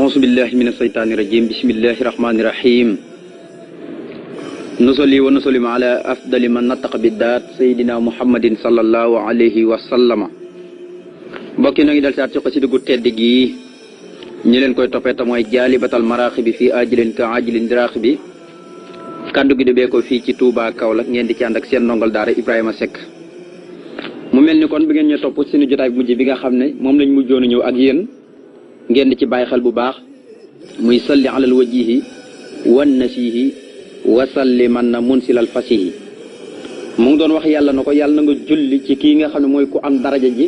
auzu billahi min asheytaani rajim bismillahi rahmaani rahim nusalli wa nusallim ala afdali man nataqa bi daat sayidina muhammadin sallallahu alayhi wa sallama mbokki na ngi del saat ci xasida gu tedd gi ñi leen koy toppee te mooy jaalibatal maraaxibi fii ajilin ka ajilin diraaxi bi kaddu gi di bee ko fii ci Touba Kaolack ngeen di ci ànd ak seen ndongal daara Ibrahima Seck mu mel ni kon bi ngeen ñu topp suñu jotaay bu mujj bi nga xam ne moom lañ mujjoon a ñëw ak yéen ngeen di ci bàyyi xel bu baax muy salli alal wajihi wan nasihi wa salliman na munsilal fasihi mu ngi doon wax yàlla na ko yàlla na nga julli ci kii nga xam ne mooy ku am daraja ji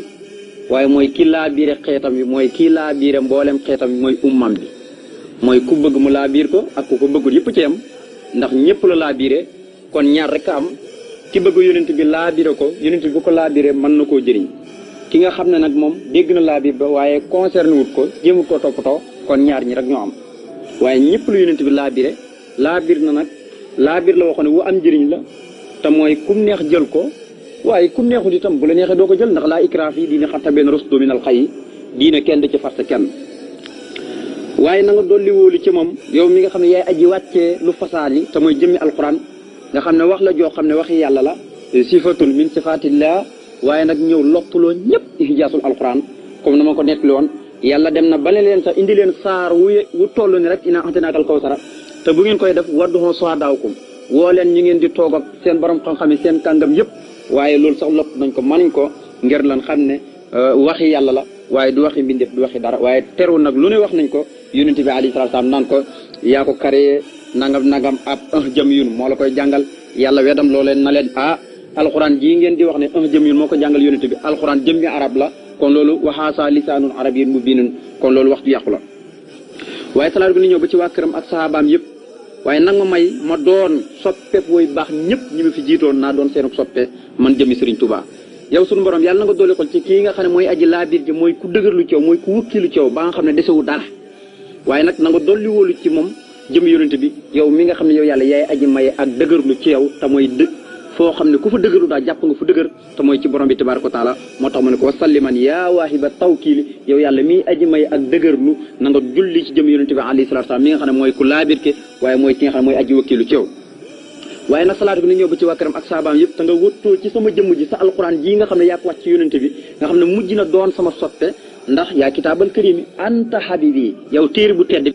waaye mooy kii laa biire xeetam bi mooy kii laa biire mboolem xeetam bi mooy ummam bi mooy ku bëgg mu laa biir ko ak ku ko bëggul yëpp ci am ndax ñëpp la laa biire kon ñaar rek am ki bëgg yonent bi laa biire ko yonent bi bu ko laa biire mën na koo jëriñ ki nga xam ne nag moom dégg na laa biir ba waaye concerné wut ko jéemut ko toppatoo kon ñaar ñi rek ñoo am waaye ñëpp lu yonent bi laa biire laa biir na nag laa biir la waxoon ne wu am njëriñ la te mooy kum neex jël ko waaye kum neexut itam bu la neexee doo ko jël ndax laa ikraah fii diine xatta benn rusdu minal xayyi diine kenn du ci forcé kenn waaye na nga dolli wóolu ci moom yow mi nga xam ne yaay aji wàccee lu fasaal yi te mooy jëmmi alquran nga xam ne wax la joo xam ne waxi yàlla la sifatun min sifatillah waaye nag ñëw lottuloo ñëpp ihjaasul alquran comme na ma ko nettali woon yàlla dem na bale leen sax indi leen saar wu toll ni rek ina antinaakal kawsara te bu ngeen koy def wadduhoo suhadaawkum woo leen ñu ngeen di toog ak seen borom xam-xam yi seen kàngam yëpp waaye loolu sax lott nañ ko mënuñ ko ngir lan xam ne waxi yàlla la waaye du waxi mbindeef du waxi dara waaye terewul nag lu ne wax nañ ko yonent bi alayhi salaatu salaam naan ko yaa ko karee nangam ab jëm yun moo la koy jàngal yàlla wedam loo leen na leen alxuraan jii ngeen di wax ne jëm yun moo ko jàngal yonent bi alxuraan jëmmi arab la kon loolu waxaasa lisaanun arabiyyin mubiinun kon loolu wax ju yàqu la waaye salaatu bi ni ñëw ba ci waa këram ak sahabaam yëpp waaye nag ma may ma doon soppeek woy baax ñëpp ñi ma fi jiitoon naa doon seenub soppe man jëmi Serigne Touba yow sunu borom yàlla na nga doole xol ci kii nga xam ne mooy aji laabiir ji mooy ku dëgërlu ci yow mooy ku wukkilu ci yow ba nga xam ne desewu dara waaye nag na nga dolli wóolu ci moom jëmi yonent bi yow mi nga xam ne yow yàlla yaay aji maye ak dëgërlu ci yow te mooy foo xam ne ku fa dëgërlu daa jàpp nga fu dëgër te mooy ci borom bi tabaaraka wa taala moo tax mu ne ko wasalliman yaa waahiba tawkiili yow yàlla miy aji may ak dëgërlu na nga julli ci jëm yonente bi alayhi salaatu salaam mi nga xam ne mooy ku laabirke waaye mooy ki nga xam ne mooy aji wakkiilu ci yow waaye nag salaatu bi ni ñëw ba ci waa këram ak saabaam yëpp te nga wëttoo ci sama jëmm ji sa alquran jii nga xam ne yaa ko wàcc ci yonente bi nga xam ne mujj na doon sama soppe ndax yaa kitaabal karimi anta habibi yow téere bu tedd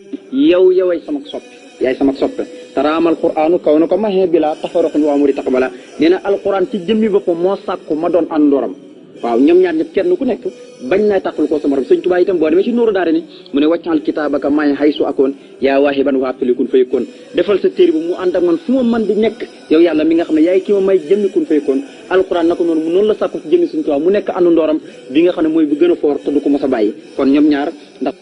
yow yoway sama soppe yaay sama soppe taraamal quraanu kaw na ko maxee bi la tafaroxun waa muri taqbala nee na alquran ci jëmmi boppam moo sàkku ma doon àndooram waaw ñoom ñaar ñëpp kenn ku nekk bañ naa tàqal ko sama rom sëñ Tuubaa itam boo demee ci nuuru daare ni mu ne wàccal kitaabaka may hay su akoon yaa waahiban waa filikun faykoon defal sa téere bi mu ànd ak man fu ma mën di nekk yow yàlla mi nga xam ne yaay ki ma may jëmmi kun faykoon alquran na ko noonu mu noonu la sàkku ci jëmmi sëñ Tuubaa mu nekk àndooram bi nga xam ne mooy bu gën a foor te du ko mos a bàyyi kon ñoom ñaar ndax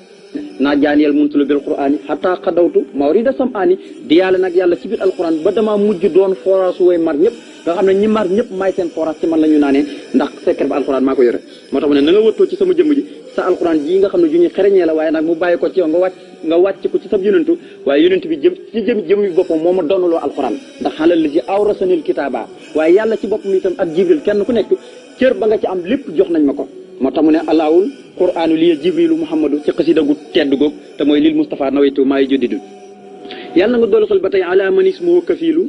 naa jaaniyal muntulu bil qur'aani xataa xadawtu mawrida sam aani di yàlla nag yàlla ci biir alquran ba damaa mujj doon forage way mar ñëpp nga xam ne ñi mar ñëpp maay seen forage ci man la ñu naanee ndax secret ba alquran maa ko yore moo tax mu ne na nga wëttoo ci sama jëmm ji sa alquran jii nga xam ne ju ñu xereñee la waaye nag mu bàyyi ko ci yow nga wàcc ko ci sa yonentu waaye yonentu bi jëm bi boppam moo ma doonaloo alquran ndax xalal la ji awrasanil kitaaba waaye yàlla ci boppam itam ak jibril kenn ku nekk cër ba nga ci am lépp jox nañ ma ko moo tax mu ne alaawul quraanu liya jibrilu muhammadu ci xasida gu tedd goog te mooy lil Mustafa nawaytu maay joddidu yàlla na nga doolu xel ba tey ala man ismuhu kafiilu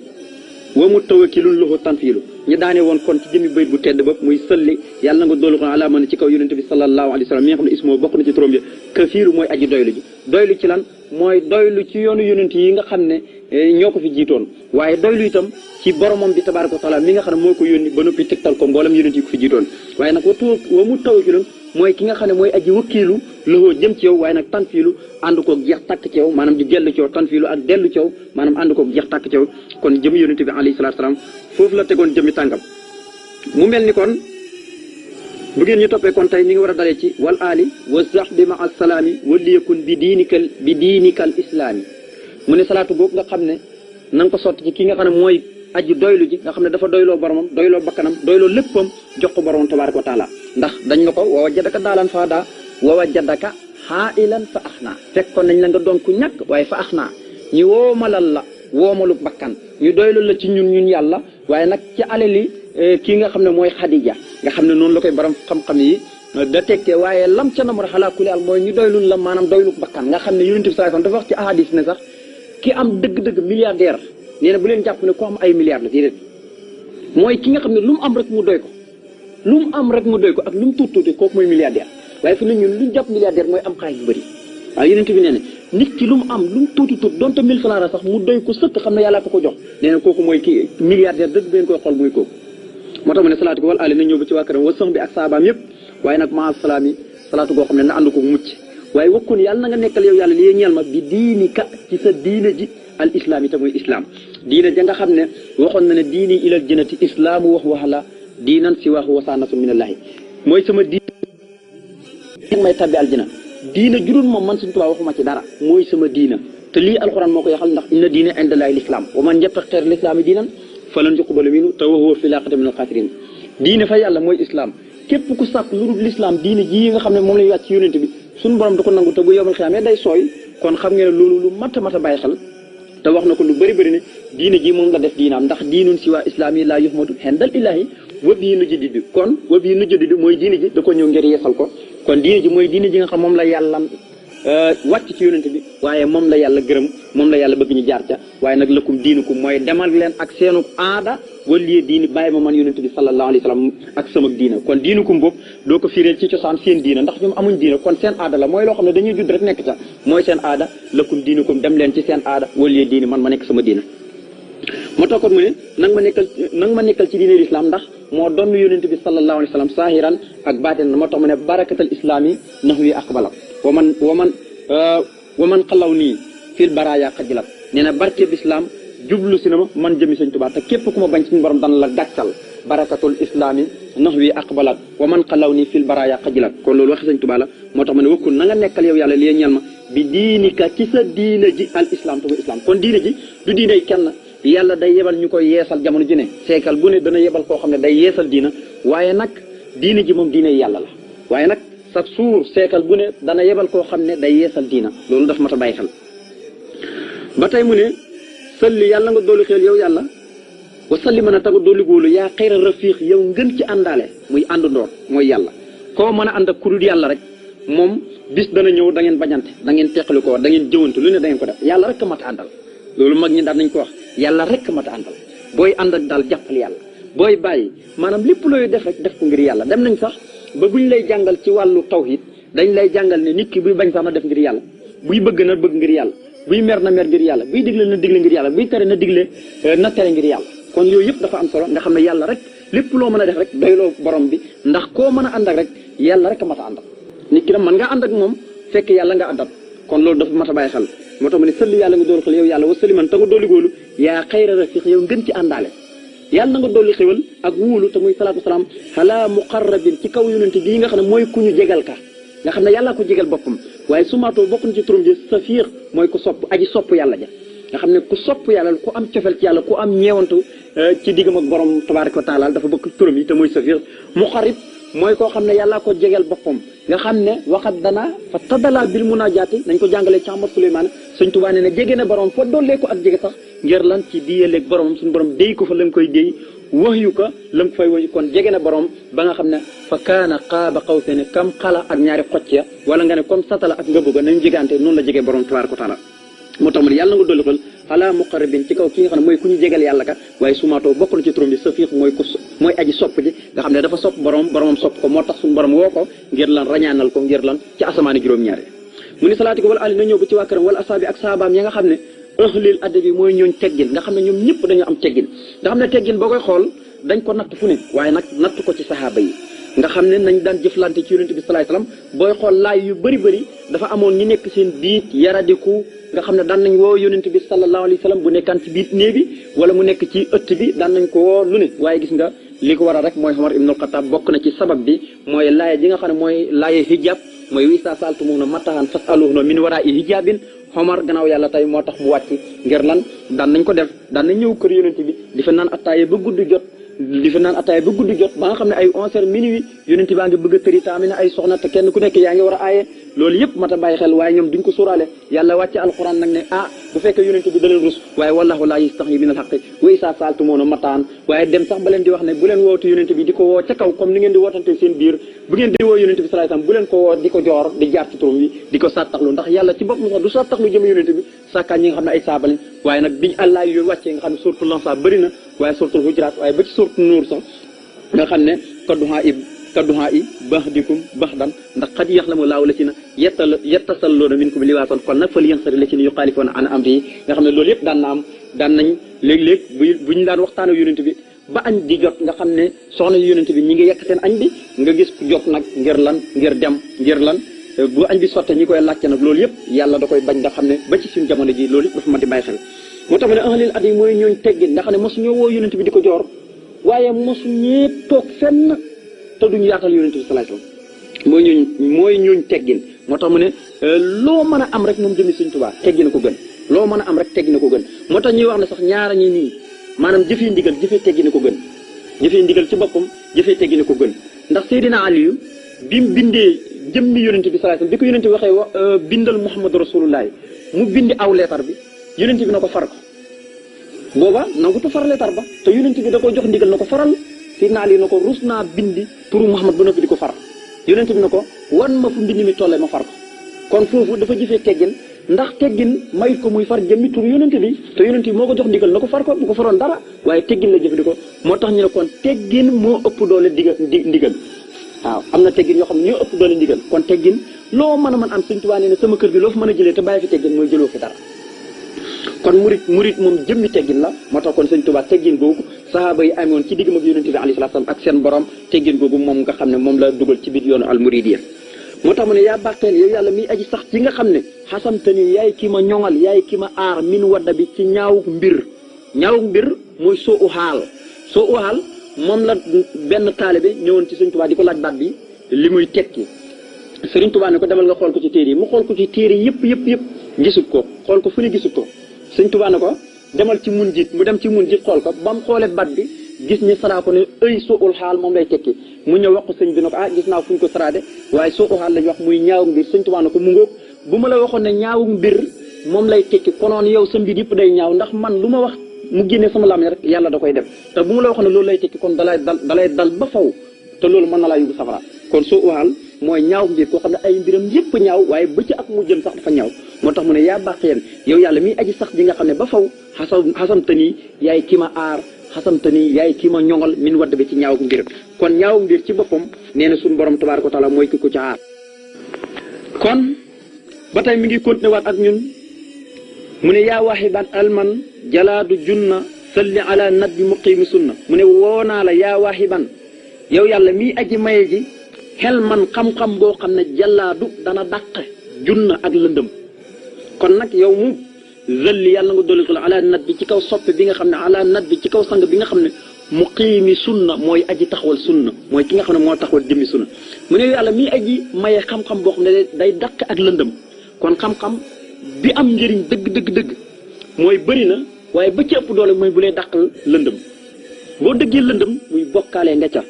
wa mutawakkilun lahu tanfiilu ñu daane woon kon ci jëmi bayit bu tedd bopp muy sëlli yàlla na nga doolu xel ala man ci kaw yonente bi sallallahu alayhi wa sallam mi nga xam ne ismuhu bokk na ci turam ya kafiilu mooy aji doylu ji doylu ci lan mooy doylu ci yoonu yonente yi nga xam ne ñoo ko fi jiitoon waaye doylu itam ci boromam bi tabaaraka wa taala mi nga xam ne moo ko yónni ba noppi tegtal ko mboolem yonente yi ko fi jiitoon waaye nag wa mutawakkilun mooy ki nga xam ne mooy aji wakkiilu loxoo jëm ci yow waaye nag tanfiilu ànd koog jeex tàkk ci yow maanaam di dellu ci yow tanfiilu ak dellu ci yow maanaam ànd koog jeex tàkk ci yow kon jëmi yonente bi alayhi salaatu salaam foofu la tegoon jëmi tàngam mu mel ni kon bu ngeen ñu toppee kon tey ñi ngi war a dalee ci wal aali wa sahbi ma assalaami wa liyakun bi diinikal islaami mu ne salaatu boobu nga xam ne na nga ko sotti ci ki nga xam ne mooy aji doylu ji nga xam ne dafa doyloo boromam doyloo bakkanam doyloo léppam jox ko boromam tabaaraka wa taala ndax dañ na ko wa wajadaka daalan fa daa wa wajadaka xaailan fa ax naa fekkoon nañ la nga doon ku ñàkk waaye fa ax naa ñu woomalal la woomalu bakkan ñu doylu la ci ñun yàlla waaye nag ci alali kii nga xam ne mooy Xadija nga xam ne noonu la koy borom xam-xam yi da tekkee waaye lam ca namar xalaa kulli al mooy ñu doylul la maanaam doylu bakkan nga xam ne yonent bi sallallahu alayhi wasallam dafa wax ci ahadis ne sax ki am dëgg-dëgg milliardaire nee na bu leen jàpp ne ku am ay milliards la déedéet mooy ki nga xam ne lu mu am rek mu doy ko lu mu am rek mu doy ko ak lu mu tuut tuuti kooku mooy milliardaire waaye fi ne ñun lu ñu jàpp milliardaire mooy am xaalis bu bëri waaye yonent bi nee na nit ki lu mu am lu mu tuuti tuut donte 1000 francs la sax mu doy ko sëkk xam ne yàlla ko jox nee na kooku mooy ki milliardaire dëgg bu ngeen koy xool mooy kooku moo tax mu ne salaatu ko wal ali na ñëw ba ci waa këram wa sax bi ak saabaam yëpp waaye nag maa salaam yi salaatu goo xam ne na ànd ko mucc waaye wakkun yàlla na nga nekkal yow yàlla li ñeel ma bi diini ka ci sa diina ji al islam yi te muy islam diina ja nga xam ne waxoon na ne diini ilal jannati islaamu wax waxala diinan si wax wasaanasu minallahi mooy sama diina may tabbi aljana diina jurul moom man suñu tubaab waxuma ci dara mooy sama diina te lii alxuraan moo ko yaxal ndax inna diina indallahi l'islam wa man yattaqi xeer l'islaami diinan falan yuqbala minhu te wa huwa fil aaxirati minal xaasiriin diine fa yàlla mooy islam képp ku sàkk lu dul l'islam diine ji nga xam ne moom la ñu wàcc ci yonent bi suñu borom da ko nangu te bu yomal xiyaamee day sooy kon xam ngeen ne loolu lu mat a bàyyi xel te wax na ko lu bëri ne diine ji moom la def diinaam ndax diinun si waa islam yi laa yuhmadu hendal ilahi wa bii nu jaddidu kon wa bii nu jaddidu mooy diine ji da ko ñëw ngir yeesal ko kon diine ji mooy diine ji nga xam moom la yàlla wàcc ci yonent bi waaye moom la yàlla gërëm moom la yàlla bëgg ñu jaar ca waaye nag lëkkum diinukum mooy demal leen ak seenu aada waliye diini bàyyi ma man yonent bi sallallahu alayhi wa sallam ak sama diina kon diinukum boobu doo ko firee ci cosaan seen diina ndax ñoom amuñ diina kon seen aada la mooy loo xam ne dañuy judd rek nekk ca mooy seen aada lëkkum diinukum dem leen ci seen aada waliye diini man ma nekk sama diina moo tax kon mu ne nanga ma nekkal ci diine l'islam ndax moo doon yonent bi sallallahu alayhi wa sallam saahiran ak baatin moo tax mu ne barakatal islam yi nax wi aqbala wa man xalaw nii fil baraaya xajilat nee na barke l'islam jublu si na ma man jëmi sëñ Tuubaa te képp ku ma bañ suñu borom dana la gàccal barakatul islam yi nax wi aqbalat wa man xalaw nii fil baraaya xajilat kon loolu waxi sëñ Tuubaa la moo tax ma ne wakkul na nga nekkal yow yàlla li ñeel ma bi diinika ci sa diina ji al islam te bu islam kon diina ji du diinay kenn yàlla day yebal ñu koy yeesal jamono ji ne seekal bu ne dana yebal koo xam ne day yeesal diina waaye nag diina ji moom diina yàlla la waaye nag chaque jour seekal bu ne dana yebal koo xam ne day yeesal diina loolu daf mat a bàyyi xel ba tey mu ne salli yàlla nga doolu xeel yow yàlla wa salli mën a tagu doolu góolu yaa xayra rafiq yow ngën ci àndaale muy àndandoor mooy yàlla koo mën a ànd ak ku dul yàlla rek moom bis dana ñëw da ngeen bañante da ngeen teqali ko da ngeen jëwante lu ne da ngeen ko def yàlla rek mat a àndal loolu mag ñi daan nañ ko wax yàlla rek mat a àndal booy ànd ak daal jàppal yàlla booy bàyyi maanaam lépp looy def rek def ko ngir yàlla dem nañ sax ba buñ lay jàngal ci wàllu tawhid dañ lay jàngal ne nit ki buy bañ sax na def ngir yàlla buy bëgg na bëgg ngir yàlla buy mer na mer ngir yàlla buy digle na digle ngir yàlla buy tere na digle na tere ngir yàlla kon yooyu yëpp dafa am solo nga xam ne yàlla rek lépp loo mën a def rek doyloo borom bi ndax koo mën a ànd ak rek yàlla rek a mat a àndal nit ki nag mën nga ànd ak moom fekk yàlla nga àndal kon loolu dafa mat a bàyyi xel moo tax ma ne sëlli yàlla nga doolu xel yow yàlla wa sëlli man te nga dolli góolu yaa xayra rafiq yow ngën ci àndaale yàlla na nga dolli xéwal ak wuulu te muy salaatu salaam ala muqarrabin ci kaw yonente bii nga xam ne mooy ku ñu jegal ka nga xam ne yàllaa ko jegal boppam waaye sumaatoo bokk na ci turam ji safiir mooy ku sopp aji sopp yàlla ja nga xam ne ku sopp yàlla ku am cofel ci yàlla ku am ñeewantu ci diggam ak borom tabaaraka wa taala dafa bokk turam yi te mooy safiir muqarrib mooy koo xam ne yàllaa ko jegal boppam nga xam ne waxat dana fa tadala bil munaajaati nañ ko jàngalee ci Ahmad Suleymaan Sëñ Tuubaa ne jege na borom fa dollee ko ak jege sax ngir lan ci diyaleeg boromam suñu borom déy ko fa la mu koy déy wax yu ko la mu fay wax kon jege na borom ba nga xam ne fa kaana qaaba qawsayni kam xala ak ñaari xocc ya wala nga ne comme satala ak nga bëgg nañ jegante noonu la jegee borom tabaaraka wa taala moo tax ma ne yàlla nga dolli xel xalaa muqarrabin ci kaw ki nga xam ne mooy ku ñu jegal yàlla ka waaye sumaatoo bokk na ci turam bi safiix mooy aji sopp ji nga xam ne dafa sopp boromam sopp ko moo tax suñu borom woo ko ngir lan rañaanal ko ngir lan ci asamaani juróom-ñaari mu ni salaati ko wala ali na ñëw ba ci waa këram wala asaabi ak saabaam ya nga xam ne ahlil adabi mooy ñooñ teggin nga xam ne ñoom ñëpp dañoo am teggin nga xam ne teggin boo koy xool dañ ko natt fu ne waaye nag natt ko ci sahaaba yi nga xam ne nañ daan jëflante ci yonent bi salaay salaam booy xool laay yu bëri dafa amoon ñi nekk seen biit yaradiku nga xam ne daan nañ woo yonent bi sallallahu alayhi wa sallam bu nekkaan ci biit néeg bi wala mu nekk ci ëtt bi daan nañ ko woo lu ne waaye gis nga li ko waral rek mooy Omar ibnul Xataab bokk na ci sabab bi mooy laaya ji nga xam ne mooy laaye hijab mooy wi saa saaltumuuna mataahan fasaluhunna min waraa'i hijaabin Omar gannaaw yàlla tey moo tax mu wàcc ngir lan daan nañ ko def daan nañ ñëw kër yonent bi di fa naan attaaye ba guddi jot ba nga xam ne ay 11h minuit yonent baa ngi bëgg a tëri taami ne ay soxna te kenn ku nekk yaa ngi war a aaye loolu yëpp mat a bàyyi xel waaye ñoom duñ ko sóoraale yàlla wàcce alquran nag ne bu fekkee yonent bi da leen rus waaye wallahu laa yastaxyi minal haqqi wa izaa sa'altumuuna mataan waaye dem sax ba leen di wax ne bu leen woote yonent bi di ko woo ca kaw comme ni ngeen di wootante seen biir bu ngeen di woo yonent bi sallallahu alayhi wasallam bu leen ko woo di ko joor di jaar ci turam wi di ko sàttaxlu ndax yàlla ci boppam sax du sàttaxlu jëm yonent bi sàkkaan ñi nga xam ne ay saaba lañ waaye nag biñ àllaa yoon wàccee nga xam ne suratul Anfaal bëri na waaye suratul Hujuraat waaye ba ci suratul Nuur sax nga xam ne kadduhaa i baxdikum baxdan ndax xad yaxlamu laahu la ci na yettasalloona minkum liwaasan kon nag fa li yaxsari la ci na yuxaalifoona an amrihi nga xam ne loolu yëpp daan nañ léeg-léeg bu ñu daan waxtaan ak yonent bi ba añ di jot nga xam ne soxna yonent bi ñi ngi yekk seen añ bi nga gis jot nag ngir dem ngir lan bu añ bi sotte ñi koy laajte nag loolu yëpp yàlla da koy bañ nga xam ne ba ci suñu jamono ji loolu yëpp dafa mën di bàyyi xel moo tax ma ne ahlil at yi mooy ñooñ teggin nga xam ne mosu ñoo woo yonent bi di ko joor waaye mosu ñee toog fenn te duñu yaatal yonent bi sallallahu alayhi wasallam mooy ñooñ teggin moo tax mu ne loo mën a am rek moom jëmi Sëriñ Tuubaa teggin ko gën loo mën a am rek teggin ko gën moo tax ñuy wax ne sax ñaara ñi nii maanaam jëfee ndigal jëfee teggin ko gën jëfee ndigal ci boppam jëfee teggin ko gën ndax Seydina Aliyu bi mu bindee jëmmi yonent bi sallallahu alayhi wasallam bi ko yonent bi waxee bindal Muhammadu Rasulullahi mu bindi aw leetar bi yonent bi na ko far ko booba nangutu far leetar ba te yonent bi da ko jox ndigal na ko faral Seydina Ali na ko rus naa bindi turu Muhammad ba noppi di ko far yonent bi na ko wan ma fu mbind mi tollee ma far ko kon foofu dafa jëfee teggin ndax teggin mayut ko muy far jëmmi turu yonent bi te yonent bi moo ko jox ndigal na ko far ko bu ko faroon dara waaye teggin la jëfandikoo moo tax ñu ne kon teggin moo ëpp doole ndigal waaw am na teggin yoo xam ne ñoo ëpp doole ndigal kon teggin loo mën a mën am Sëriñ Tuubaa nee na sama kër gi loo fa mën a jëlee te bàyyi fi teggin mooy jëloo fi dara kon murit moom jëmmi teggin la moo tax kon Sëriñ Tuubaa teggin googu sahaaba yi amoon ci diggam ak yonent bi alayhi salaam ak seen borom teggin googu moom nga xam ne moom la dugal ci biir yoonu almuridiyya moo tax mu ne yaa bàqeel yow yàlla miy aji sax ci nga xam ne xasamtani yaay ki ma ñoŋal yaay ki ma aar min wadda bi ci ñaawuk mbir mooy soo u xaal moom la benn taalibe ñëwoon ci Sëriñ Tuubaa di ko laaj baat bi li muy tekki Sëriñ Tuubaa ne ko demal nga xool ko ci téere yi mu xool ko ci téere yëpp gisut ko xool ko fu ne gisut ko Sëriñ Tuubaa ne ko demal ci mun jiit mu dem ci mun jiit xool ko ba mu xoolee baat bi gis ñi saraa ko ne ëy soo ul xaal moom lay tekki mu ñëw wax ko sëñ bi ne ko gis naa fu ñu ko saraade waaye soo u xaal lañ wax muy ñaawuk mbir Sëriñ Tuubaa ne ko mu ngóog bu ma la waxoon ne ñaawuk mbir moom lay tekki konoon yow sa mbir yëpp day ñaaw ndax man lu ma wax mu génnee sama làmmiñ rek yàlla da koy def te bu ma la waxoon ne loolu lay tekki kon dalay dal ba faw te loolu mën na laa yóbbu safara kon soo u xaal mooy ñaaw mbir koo xam ne ay mbiram yëpp ñaaw waaye ba ci ak mu jëm sax dafa ñaaw moo tax mu ne yaa bàq yéen yow yàlla miy aji sax ji nga xam ne ba faw xasamtani yaay ki ma aar xasamtani yaay ki ma ñoŋal min wadd bi ci ñaaw mbir kon ñaaw mbir ci boppam nee na suñu borom tabaaraka wa taala mooy ki ko ca aar kon ba tey mi ngi continué waat ak ñun mu ne yaa waaxiban alman jalaadu junna salli ala nabi muqiimi sunna mu ne woo naa la yaa waaxiban yow yàlla miy aji maye ji xel man xam-xam boo xam ne jalaadu dana dàq junna ak lëndëm kon nag yow mu zalli yàlla nga dolli ko la ala nat bi ci kaw soppe bi nga xam ne ala nat bi ci kaw sang bi nga xam ne muqiimi sunna mooy aji taxawal sunna mooy ki nga xam ne moo taxawal jëmmi sunna mu ne yàlla miy aji maye xam-xam boo xam ne day dàq ak lëndëm kon xam-xam bi am njëriñ dëgg mooy bëri na waaye ba ci ëpp doole mooy bu lay dàqal lëndëm boo dëggee lëndëm muy bokkaalee nga ca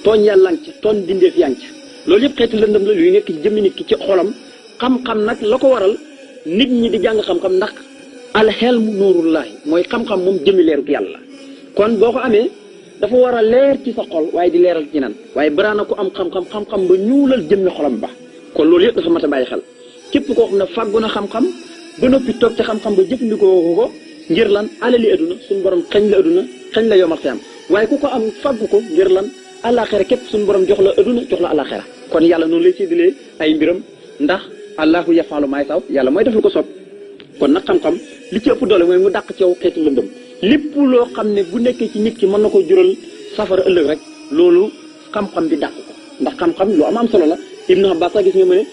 tooñ yàlla nga ca tooñ dindeef yaa ngi ca loolu yëpp xeeti lëndëm la luy nekk ci jëmmi nit ki ci xolam xam-xam nag la ko waral nit ñi di jàng xam-xam ndax alxelmu nuurullahi mooy xam-xam moom jëmmi leeruk yàlla kon boo ko amee dafa war a leer ci sa xol waaye di leeral ci nan waaye baraana ko am xam-xam ba ñuulal jëmmi xolam ba kon loolu yëpp dafa mat a bàyyi xel képp koo xam ne fàggu na xam-xam ba noppi toog ci xam-xam ba jëfandikoo ko ngir lan alali aduna suñu borom xañ la aduna xañ la yomal xiyam waaye ku ko am fàggu ko ngir lan alaxira képp suñu borom jox la aduna jox la alaxira kon yàlla noonu lay séddalee ay mbiram ndax allahu yafalu maay saw yàlla mooy def lu ko sopp kon nag xam-xam li ci ëpp doole mooy mu dàq ci yow xeetu lëndëm lépp loo xam ne bu nekkee ci nit ki mën na ko jural safara ëllëg rek loolu xam-xam bi dàq ko ndax xam-xam lu am solo la Ibnu Abbas sax gis nga mu ne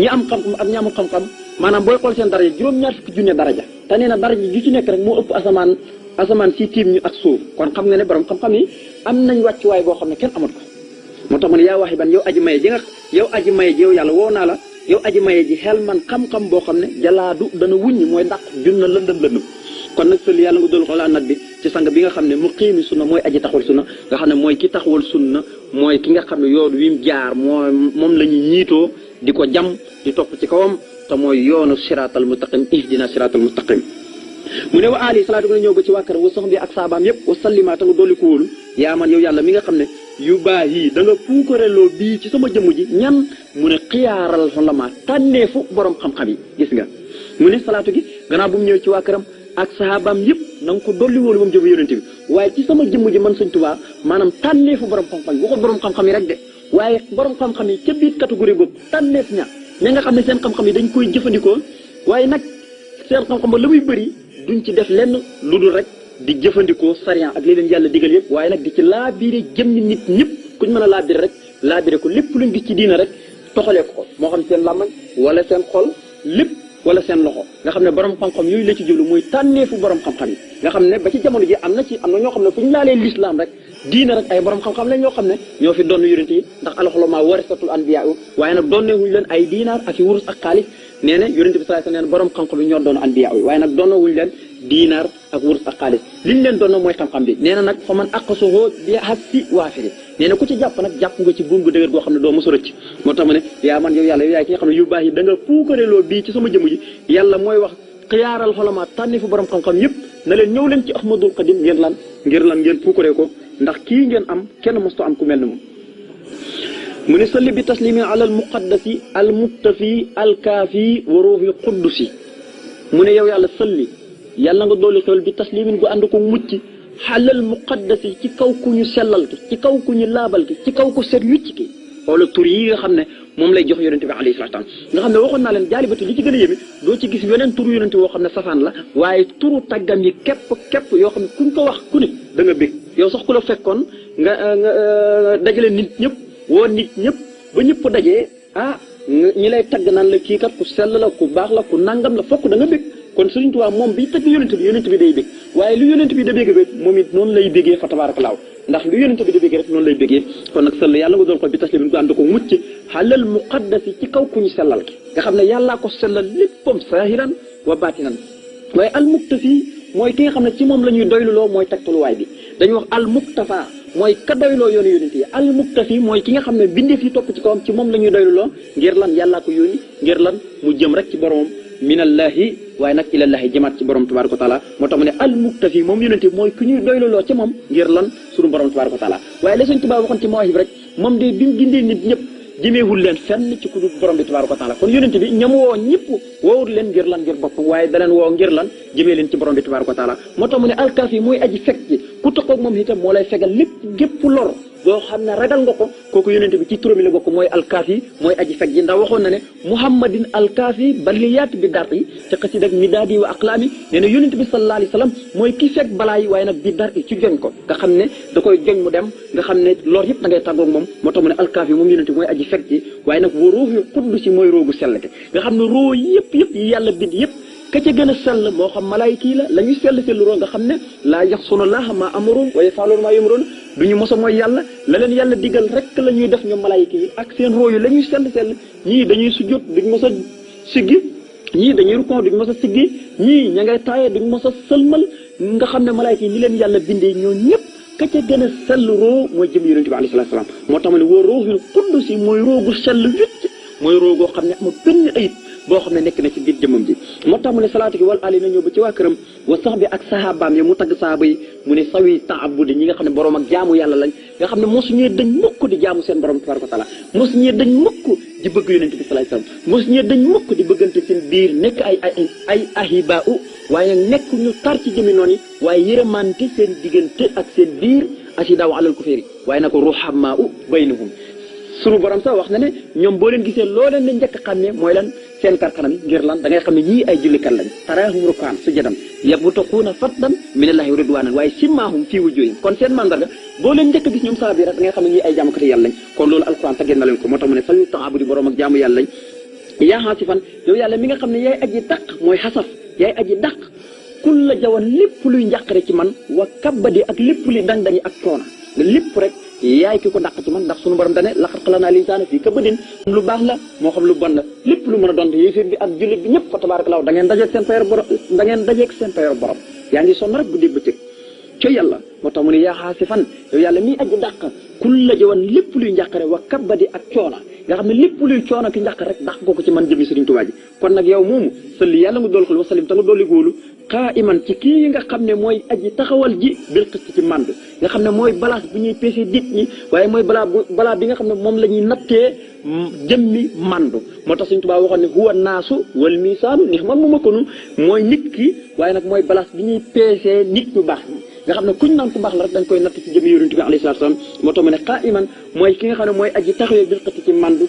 ñi am xam-xam ak ñi amul xam-xam maanaam booy xool seen daraja juróom-ñaar fukki junne daraja te nee na daraja ju ci nekk rek moo ëpp asamaan si tiim ñu ak suuf kon xam nga ne borom xam-xam yi am nañ wàccuwaay boo xam ne kenn amut ko moo tax mu ne yaa waxi ban yow aji maye ji yow yàlla woo naa la yow aji maye ji xel man xam-xam boo xam ne jalaadu dana wuññi mooy dàq junna lëndëm kon nag sëli yàlla nga dol xolaa nat bi ci sang bi nga xam ne mu xiimi sunna mooy aji taxawal sunna nga xam ne mooy ki taxawal sunna mooy ki nga xam ne yoon wi mu jaar moom la ñuy ñiitoo di ko jam di topp ci kawam te mooy yoonu siraatal mustaqim ihdina siraatal mustaqim mu ne wa ali salaatu nga ñëw ba ci waa kër wa sox bi ak saabaam yëpp wa sallima ta nga dolli ko wóolu yaa man yow yàlla mi nga xam ne yu baax yi da nga puukareloo bii ci sama jëmm ji ñan mu ne xiyaaral xolama tànneefu borom xam-xam yi gis nga mu ne salaatu gi gannaaw bu mu ñëw ci waa këram ak saabaam yëpp na nga ko dolli wóolu moom jëfu yonente bi waaye ci sama jëmm ji man Sëñ Tuubaa maanaam tànneefu borom xam-xam yi waxul borom xam-xam yi rek de waaye borom xam-xam yi ca biir catégorie boobu tànneef ña nga xam ne seen xam-xam yi dañ koy jëfandikoo waaye nag seen xam-xam ba la muy bëri duñ ci def lenn lu dul rek di jëfandikoo sariya ak li leen yàlla digal yëpp waaye nag di ci laabire jëmmi nit ñëpp kuñ mën a laabire rek laabire ko lépp luñ gis ci diina rek toxalee ko moo xam seen làmmañ wala seen xol lépp wala seen loxo nga xam ne borom xam-xam yooyu la ci jublu muy tànneefu borom xam-xam yi nga xam ne ba ci jamono ji am na ñoo xam ne fu ñu laalee l'islam rek diina rek ay borom xam-xam la ñoo xam ne ñoo fi doon yonent yi ndax alxulamaa warisatul anbiyaa waaye nag doonewuñu leen ay diinaar ak wurus ak xaalis nee na yonent bi sallallahu alayhi wasallam borom xam-xam yi ñoo doon anbiyaa waaye nag doonewuñu leen diinaar ak wurus ak xaalis liñ leen doon mooy xam-xam bi nee na nag fa man aqasuhu bi hasi waafiri nee na ku ci jàpp nag jàpp nga ci buum gu dëgër goo xam ne doo mos a rëcc moo tax ma ne yaa man yow yàlla yow yaay ki nga xam ne yu baax yi da nga puukareloo bii ci sama jëmm ji yàlla mooy wax xiyaaral xolama tànni fu borom xam-xam yëpp na leen ñëw leen ci ahmadul qadim ngeen puukaree ko ndax kii ngeen am kenn mosto am ku mel ni moom mu ne salli bi taslimi ala al muqaddasi al muktafi al kaafi wa ruuhi quddusi mu ne yow yàlla salli yàlla nga dooli xewal bi taslimin gu ànd ko mucc xalal muqaddasi ci kaw ku ñu sellal ki ci kaw ku ñu laabal ki ci kaw ku set wicc ki xoola tur yi nga xam ne moom lay jox yonente bi alayhi salaatu salaam nga xam ne waxoon naa leen jaalibatu li ci gën a yéeme doo ci gis yeneen turu yonente woo xam ne safaan la waaye turu taggam yi képp yoo xam ne kuñ ko wax ku ne da nga bég yow sax ku la fekkoon nga dajale nit ñëpp woo nit ñëpp ba ñëpp dajee ñi lay tagg naan la kii kat ku sell la ku baax la ku nangam la fokk da nga bég kon Sëriñ Tuubaa moom bi tagg yonente bi day bég waaye lu yonente bi da bégg bég moom it noonu lay bégee fa tabaarakallaahu ndax lu yonente bi da bégee rek noonu lay bégee kon nag sell yàlla nga doon ko bi taslimin gu ànd ko mucc xalal muqaddasi ci kaw ku ñu sellal ki nga xam ne yàllaa ko sellal léppam saahiran wa baatinan waaye al muktafi mooy ki nga xam ne ci moom la ñuy doyluloo mooy tegtaluwaay bi dañuy wax al muktafa mooy ka doyloo yoonu yonente yi al muktafi mooy ki nga xam ne bindeef yi topp ci kawam ci moom la ñuy doyluloo ngir lan yàllaa ko yónni ngir lan mu jëm rek ci boromam minallahi waaye nag ilallahi jëmaat ci borom tabaraka wa taala moo tax mu ne al muktafi moom yonente mooy ku ñuy doyluloo ci moom ngir lan sunu borom tabaraka wa taala waaye la Sëñ Tuubaa waxoon ci mawaahib rek moom de bi mu gindee nit ñëpp jëmeewul leen fenn ci ku dul borom bi tabaraka wa taala kon yonente bi ñam woo ñëpp woowul leen ngir lan ngir bopp waaye da leen woo ngir lan jëmee leen ci borom bi tabaraka wa taala moo tax mu ne alkaafi mooy aji fekk ji ku taxaw moom itam moo lay fegal lépp gépp lor boo xam ne ragal nga ko kooku yonente bi ci turam la bokk mooy alkaafi mooy aji fekk ji ndax waxoon na ne muhammadin alkaafi baliyaat bi dar yi ci xasidak midaadi wa aqlaami nee na yonente bi sallallahu alayhi wa sallam mooy ki fekk balaa yi waaye nag bi dar yi ci joñ ko nga xam ne da koy joñ mu dem nga xam ne lor yëpp da ngay tàggoog moom moo tax mu ne alkaafi moom yonente bi mooy aji fekk ji waaye nag wa ruuhi quddusi mooy roogu sell ke nga xam ne roo yëpp yi yàlla bind yëpp ka ca gën a sell moo xam malaayika yi la ñuy sell roo nga xam ne laa yaxsuna llaaha maa amaroon wa yaf'aluuna maa yu'maruun du ñu mos a mooy yàlla la leen yàlla digal rek la ñuy def ñoom malaayika yi ak seen roo yi la ñuy sell ñii dañuy sujjóot duñ mos a siggi ñii dañuy rukon duñ mos a siggi ñii ña ngay taaye duñ mos a sëlmal nga xam ne malaayika yi ni leen yàlla bindee ñoo ñëpp ka ca gën a sell roo mooy jëm yonente bi alayhi salaam moo tax ma ne wa ruuhul quddus mooy roogu sell wicc mooy roogoo xam ne amul benn ayib boo xam ne nekk na ci biir jëmmam ji moo tax mu ne salaatu gi wal ali na ñëw ba ci waa këram wa sax bi ak sahabaam yi mu tagg sahaaba yi mu ne sawi taabudi ñi nga xam ne borom ak jaamu yàlla lañ nga xam ne mosuñee dañ mukk di jaamu seen borom tabaraka wa taala mosuñee dañ mukk di bëgg yonente bi sallallahu alayhi wasallam mosuñee dañ mukk di bëggante seen biir nekk ay ahibaa u waaye nekk ñu tar ci jëmi noonu yi waaye yërëmante seen diggante ak seen biir asidaw alal kuféeri waaye na ko ruhamaa u baynahum sunu borom sax wax na ne ñoom boo leen gisee loo leen di njëkk a xàmmee mooy lan seen karkanam yi ngir lan da ngay xam ne ñii ay jullikat lañ taraahum rukaan sujadan yabtaquuna fadlan minallahi wa ridwaanan waaye simmaahum fii wujuuhihim kon seen mandarga boo leen njëkk a gis ñoom saaba yi rek da ngay xam ne ñii ay jaamukati yàlla lañ kon loolu alquran tagge na leen ko moo tax mu ne sawi taabudi borom ak jaamu yàlla lañ yaa xaasifan yow yàlla mi nga xam ne yaay aji dàq mooy xasaf yaay aji dàq kul la jawan lépp luy njàqare ci man wa kabbadi ak lépp li dang-dangi ak coona nga lépp rek yaay ki ko dàq ci man ndax sunu borom dane laqad xalaqnaa l-insaana fii kabadin lu baax la moo xam lu bon la lépp lu mën a doon yéeféer bi ak jullit bi ñëpp fa tabaarakallaahu da ngeen dajeeg seen payoor borom yaa ngi sonn rek guddi bëccëg co yàlla moo tax mu ne yaa xaasifan yow yàlla mii aji dàq kulla jawan lépp luy njàqare wa kabbadi ak coona nga xam ne lépp luy coono ki njàqare rek dax ko ci man jëmi Sëriñ Tuubaa ji kon nag yow moomu salli yàlla nga dool xol wasalim ta nga dolli góolu xaa iman ci kii nga xam ne mooy aji taxawal ji bil xist ci mànd nga xam ne mooy balance bu ñuy peese dit ñi waaye mooy balaa bi nga xam ne moom la ñuy nattee jëmmi màndu moo tax Sëriñ Tuubaa waxoon ne huwa naasu wal misaanu nix man mu ma konu mooy nit ki waaye nag mooy balance bi ñuy peesee nit ñu baax ñi nga xam ne kuñ naan ku baax la rek dañ koy natt ci jëmmi yonent bi alayhi salaatu salaam moo tax mu ne xaa iman mooy ki nga xam ne mooy aji taxawee bil xist ci màndu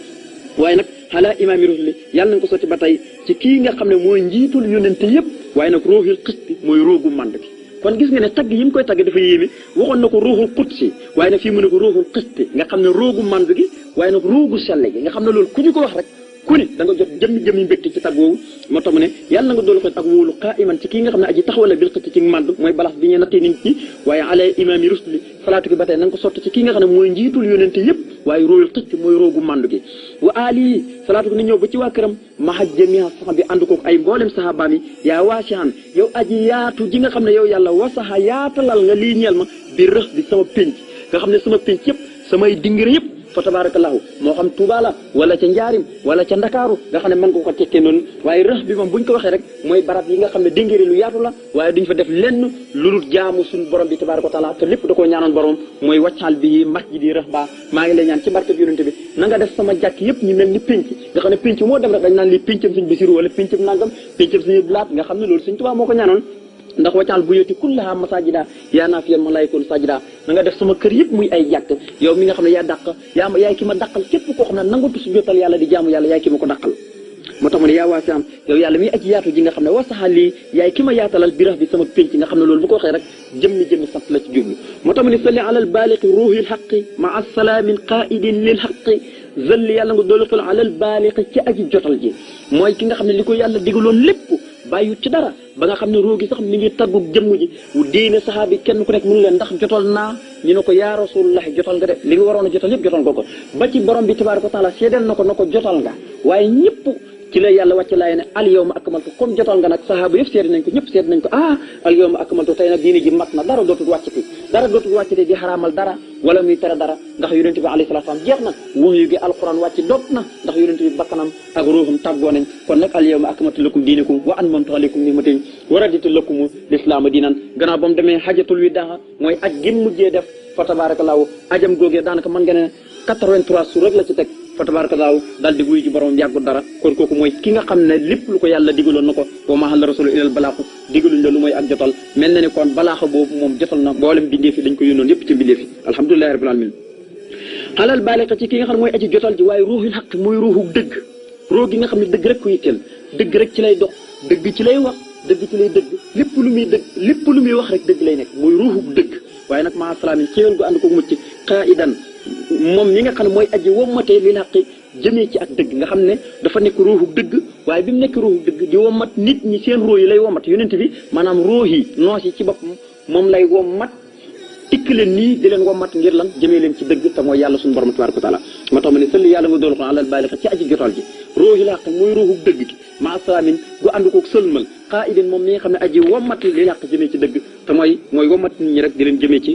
waaye nag xalaa imaami rusuli yàlla nañ ko sotti ba tey ci kii nga xam ne mooy njiitul yonente yëpp waaye nag ruuxul xisti mooy roogu mànd bi kon gis nga ne tagg yi mu koy tagg dafa yéeme waxoon na ko ruuxul qudsi waaye nag fii mu ne ko ruuxul xisti nga xam ne roogu mànd gi waaye nag roogu selle gi nga xam ne loolu ku ñu ko wax rek ku ne da nga jot jëmmi mbégte ci tagg woowu moo tax mu ne yàlla na nga doolu xet ak wóolu xaa iman ci kii nga xam ne aji taxawala bil xëtt ci mànd mooy balaas bi ñuy nattee nit ñi waaye ala imaami rusuli salaatu gi ba tey na nga ko sotti ci kii nga xam ne mooy njiitul yonente yëpp waaye róoyul xëcc mooy roogu mànd gi wa ali salaatu gi ni ñëw ba ci waa këram mahaj jamia sax bi ànd kook ay mboolem sahabaam yi yaa waasihan yow aji yaatu ji nga xam ne yow yàlla wasaxa yaatalal nga lii ñeel ma bi rëx bi sama pénc nga xam ne sama pénc yëpp samay dingir yëpp fa tabarakallahu moo xam Touba la wala ca Njaarim wala ca Ndakaaru nga xam ne mën nga ko tekkee noonu waaye rëx bi moom buñ ko waxee rek mooy barab yi nga xam ne dingiri lu yaatu la waaye duñ fa def lenn lu dul jaamu suñu borom bi tabaraka taala te lépp da koo ñaanoon borom mooy waccaal bi masjid yi rëx baa maa ngi lay ñaan ci barke bi yonente bi na nga def sama jàkk yëpp ñu mel ni pénc nga xam ne pénc moo dem rek dañ naan li péncam suñ Basiru wala péncam nangam péncam suñu blaat nga xam ne loolu suñ Tuubaa moo ko ñaanoon ndax waccaal bu yoti kullaha masajida yaa naa fiyal malaayikun sajida na nga def sama kër yëpp muy ay jàkk yow mi nga xam ne yaa dàq yaay ki ma dàqal képp koo xam ne nangatu su jotal yàlla di jaamu yàlla yaay ki ma ko dàqal moo tax mu ne yaa waasi am yow yàlla mi aji yaatu ji nga xam ne wasaxa lii yaay ki ma yaatalal birax bi sama pénc nga xam ne loolu bu ko waxee rek jëmmi sant la ci jublu moo tax mu ne salli alal baaliqi ruuhil xaqi maa salaamin qaidin lil xaqi zalli yàlla nga doolu xel alal baaliqi ci aji jotal ji mooy ki nga xam ne li ko yàlla digaloon lépp bàyyu ci dara ba nga xam ne roogi sax mi ngi taggu jëmm ji diine saxaabi kenn ku nekk mënu leen ndax jotal naa ñu ne ko yaa rasulullah jotal nga de li nga waroon a jotal yëpp jotal nga ko ba ci borom bi tabaaraka wa taala seedeel na ko jotal nga waaye ñëpp ci la yàlla wàcc laay ne al yawma akmaltu comme jotal nga nag sahaaba yëpp seede nañ ko ñëpp seede nañ ko al yawma akmaltu tey nag diine ji mat na dara dootul wàccati di xaraamal dara wala muy tere dara ndax yonente bi alayhi salaatu salaam jeex na wax yu gi alquran wàcc dog na ndax yonente bi bakkanam ak ruuxam tàggoo nañ kon nag al yawma akmaltu lakum diinakum wa atmamtu alaykum ni'mati wa raditu lakum lislaama diinan gannaaw ba mu demee xajatul widaa mooy aj gi mujjee def fa tabarakallahu ajam googee daanaka mën nga ne 83 jours rek la ci teg fa tabarakallahu daal di wuyu ci borom yàggul dara kon kooku mooy ki nga xam ne lépp lu ko yàlla digaloon na ko wa maa ala rasuli ilal balaaxu digaluñ la lu mooy ak jotal mel na ni kon balaaxa boobu moom jotal na mboolem bindeefi dañ ko yónnoon yëpp ci bindeefi alhamdulilahi rabbil alamin xalal baaliqa ci ki nga xam ne mooy aji jotal ji waaye ruuxul xaq mooy ruuxu dëgg roo gi nga xam ne dëgg rek ko yitteel dëgg rek ci lay dox dëgg ci lay wax dëgg ci lay dëgg lépp lu muy wax rek dëgg lay nekk mooy ruuxu dëgg waaye nag maa salaamin xéewal gu ànd ko mucc qaidan moom mi nga xam ne mooy aji wommatee lil xaqi jëmee ci ak dëgg nga xam ne dafa nekk ruuxu dëgg waaye bi mu nekk ruuxu dëgg di wommat nit ñi seen róo yi lay wommat yonent bi maanaam róo yi noos yi ci boppam moom lay wommat tikk leen nii di leen wommat ngir lan jëmee leen ci dëgg te mooy yàlla suñu borom tabaaraka wa taala moo tax ma ne sëlli yàlla nga doolu ko alal baalixa ci aji jotal ji róo yi la xaq mooy ruuxu dëgg gi maa salaamin gu ànd kook sëlmal qaaidin moom mi nga xam ne aji wommat li xaq jëmee ci dëgg te mooy wommat nit ñi rek di leen jëmee ci